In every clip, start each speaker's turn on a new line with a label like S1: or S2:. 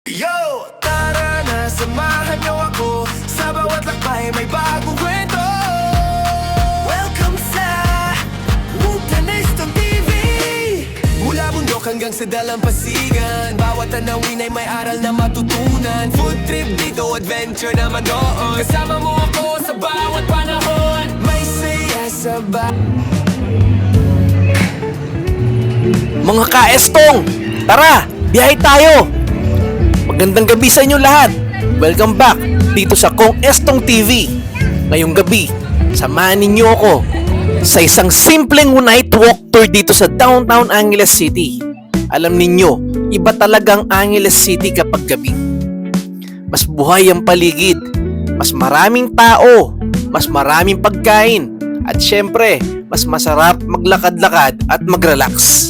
S1: Yo! Tara na, samahan niyo ako. Sa bawat lakbay may bagong kwento. Welcome sa Butanistong TV. Mula bundok hanggang sa dalampasigan, bawat tanawin ay may aral na matutunan. Food trip dito, adventure naman doon. Kasama mo ako sa bawat panahon. May saya sa
S2: Mga kaestong, tara, biyahe tayo! Magandang gabi sa inyo lahat. Welcome back dito sa Kong Estong TV. Ngayong gabi, samahan ninyo ako sa isang simpleng night walk tour dito sa downtown Angeles City. Alam ninyo, iba talagang Angeles City kapag gabi. Mas buhay ang paligid, mas maraming tao, mas maraming pagkain, at syempre, mas masarap maglakad-lakad at mag-relax.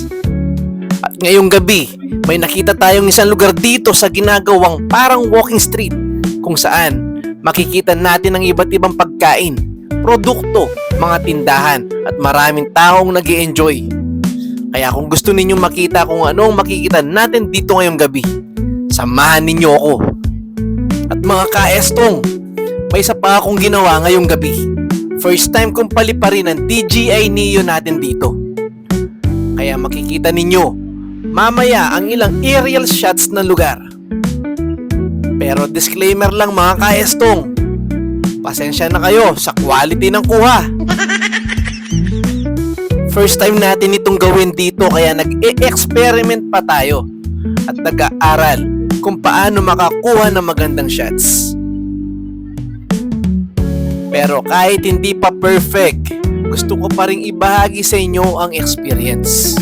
S2: At ngayong gabi, may nakita tayong isang lugar dito sa ginagawang parang walking street kung saan makikita natin ang iba't ibang pagkain, produkto, mga tindahan at maraming taong nag-e-enjoy. Kaya kung gusto ninyong makita kung anong makikita natin dito ngayong gabi, samahan ninyo ako. At mga kaestong, may isa pa akong ginawa ngayong gabi. First time kong paliparin ang DJI Neo natin dito. Kaya makikita ninyo mamaya ang ilang aerial shots ng lugar. Pero disclaimer lang mga kaestong, pasensya na kayo sa quality ng kuha. First time natin itong gawin dito kaya nag-e-experiment pa tayo at nag-aaral kung paano makakuha ng magandang shots. Pero kahit hindi pa perfect, gusto ko pa ring ibahagi sa inyo ang experience.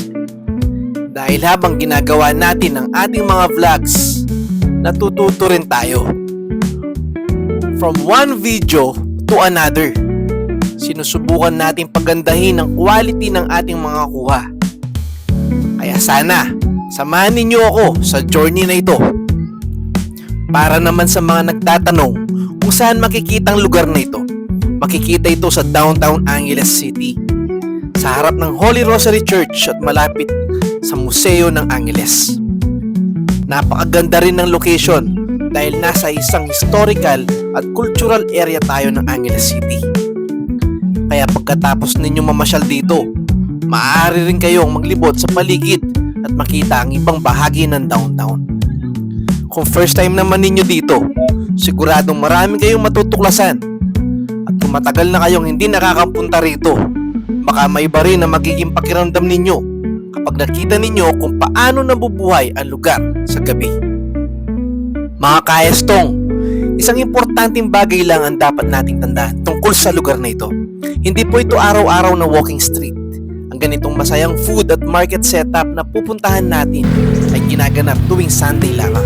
S2: Dahil habang ginagawa natin ang ating mga vlogs, natututo rin tayo. From one video to another, sinusubukan natin pagandahin ang quality ng ating mga kuha. Kaya sana, samahan ninyo ako sa journey na ito. Para naman sa mga nagtatanong kung saan makikita ang lugar na ito, makikita ito sa downtown Angeles City, sa harap ng Holy Rosary Church at malapit sa Museo ng Angeles. Napakaganda rin ng location dahil nasa isang historical at cultural area tayo ng Angeles City. Kaya pagkatapos ninyo mamasyal dito, maaari rin kayong maglibot sa paligid at makita ang ibang bahagi ng downtown. Kung first time naman ninyo dito, siguradong marami kayong matutuklasan. At kung matagal na kayong hindi nakakapunta rito, baka may iba rin na magiging pakiramdam ninyo kapag nakita ninyo kung paano nabubuhay ang lugar sa gabi. Mga kaestong, isang importanteng bagay lang ang dapat nating tandaan tungkol sa lugar na ito. Hindi po ito araw-araw na walking street. Ang ganitong masayang food at market setup na pupuntahan natin ay ginaganap tuwing Sunday lamang.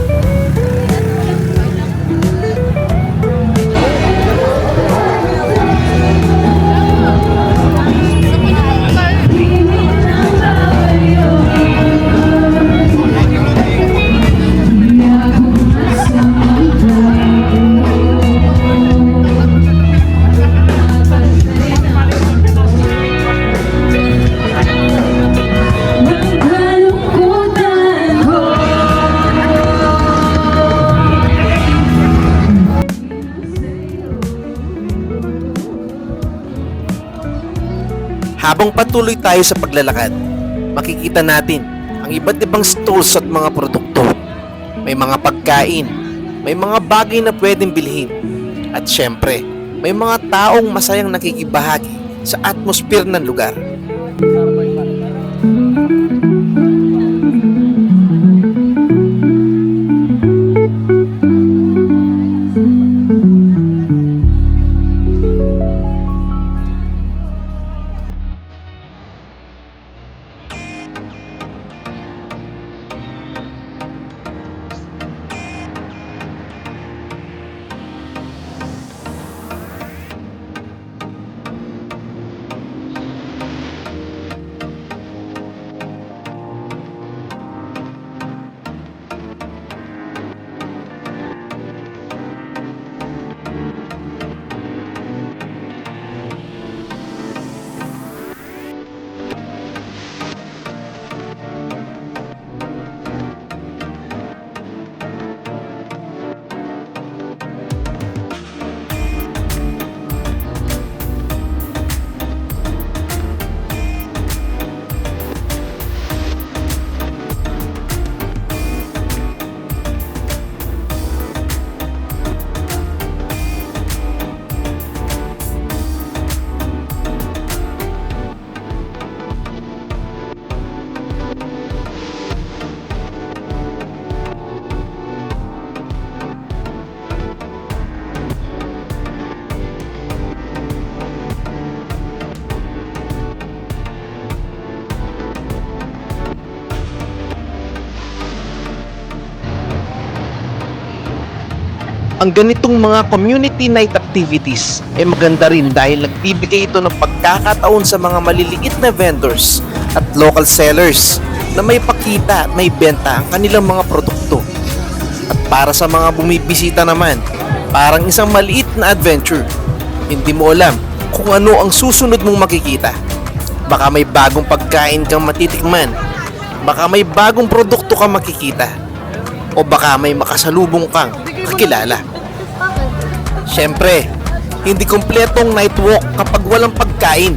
S2: Habang patuloy tayo sa paglalakad, makikita natin ang iba't ibang stalls at mga produkto. May mga pagkain, may mga bagay na pwedeng bilhin, at syempre, may mga taong masayang nakikibahagi sa atmosphere ng lugar. Ang ganitong mga community night activities ay maganda rin dahil nagbibigay ito ng pagkakataon sa mga maliliit na vendors at local sellers na may pakita at may benta ang kanilang mga produkto. At para sa mga bumibisita naman, parang isang maliit na adventure. Hindi mo alam kung ano ang susunod mong makikita. Baka may bagong pagkain kang matitikman, baka may bagong produkto kang makikita, o baka may makasalubong kang kakilala. Siyempre, hindi kumpletong night walk kapag walang pagkain.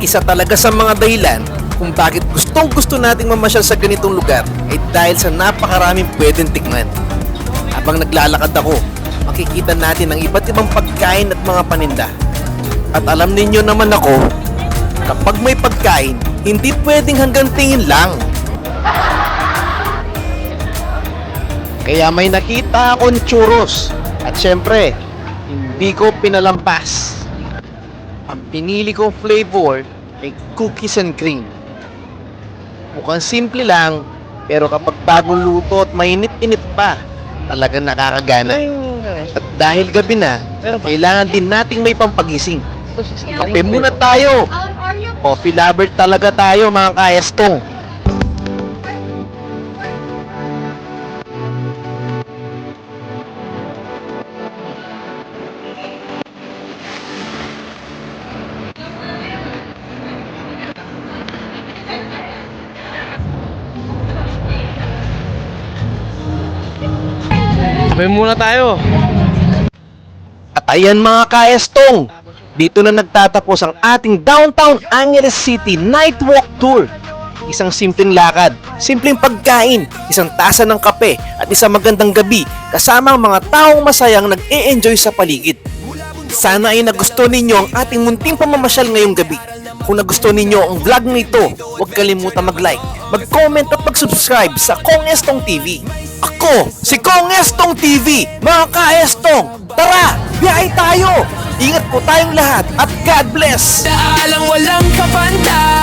S2: Isa talaga sa mga dahilan kung bakit gustong gusto nating mamasyal sa ganitong lugar ay dahil sa napakaraming pwedeng tikman. Habang naglalakad ako, makikita natin ang iba't ibang pagkain at mga paninda. At alam ninyo naman ako, kapag may pagkain, hindi pwedeng hanggang tingin lang. Kaya may nakita akong churros. At syempre, hindi ko pinalampas. Ang pinili kong flavor ay cookies and cream. Mukhang simple lang, pero kapag bagong luto at mainit-init pa, talagang nakakagana. At dahil gabi na, kailangan din nating may pampagising. Kape muna tayo! Coffee lover talaga tayo mga kaestong.
S3: Sabay muna tayo.
S2: At ayan mga kaestong, dito na nagtatapos ang ating Downtown Angeles City Night Walk Tour. Isang simpleng lakad, simpleng pagkain, isang tasa ng kape at isang magandang gabi kasama ang mga taong masayang nag-e-enjoy sa paligid. Sana ay nagustuhan ninyo ang ating munting pamamasyal ngayong gabi. Kung nagustuhan ninyo ang vlog nito, huwag kalimutan mag-like, mag-comment at mag-subscribe sa Kong Estong TV. Ako, si Kong Estong TV, mga ka-estong! Tara, biyahe tayo! Ingat po tayong lahat at God bless!
S1: Daalang walang kapantay.